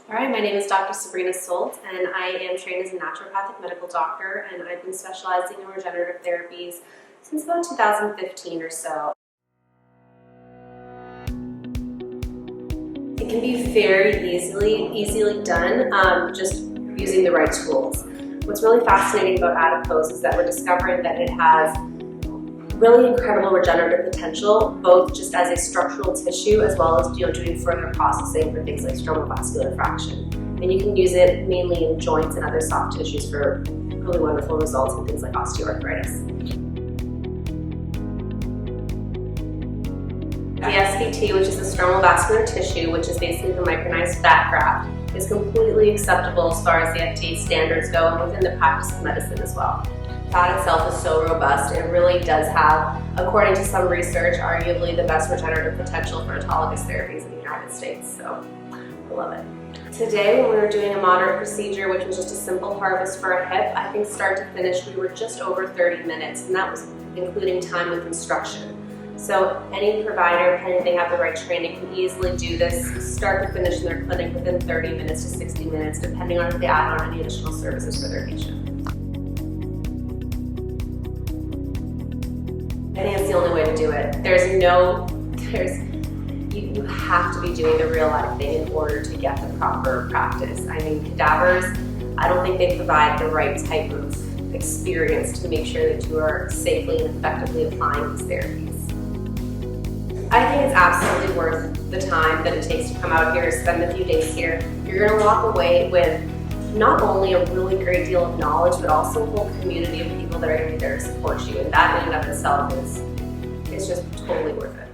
All right, my name is Dr. Sabrina Solt, and I am trained as a naturopathic medical doctor, and I've been specializing in regenerative therapies since about 2015 or so. It can be very easily done, just using the right tools. What's really fascinating about Adipose is that we're discovering that it has really incredible regenerative potential, both just as a structural tissue as well as doing further processing for things like stromal vascular fraction. And you can use it mainly in joints and other soft tissues for really wonderful results in things like osteoarthritis. The SVT, which is the stromal vascular tissue, which is basically the micronized fat graft, is completely acceptable as far as the FDA standards go and within the practice of medicine as well. Fat itself is so robust, it really does have, according to some research, arguably the best regenerative potential for autologous therapies in the United States, so I love it. Today, when we were doing a moderate procedure, which was just a simple harvest for a hip, I think start to finish we were just over 30 minutes, and that was including time with instruction. So any provider, if they have the right training, can easily do this start to finish in their clinic within 30 minutes to 60 minutes, depending on if they add on any additional services for their patient. I think it's the only way to do it. You have to be doing the real life thing in order to get the proper practice. I mean, cadavers, I don't think they provide the right type of experience to make sure that you are safely and effectively applying these therapies. I think it's absolutely worth the time that it takes to come out here, spend a few days here. You're going to walk away with not only a really great deal of knowledge, but also a whole community of people that are going to be there to support you, and that in and of itself is just totally worth it.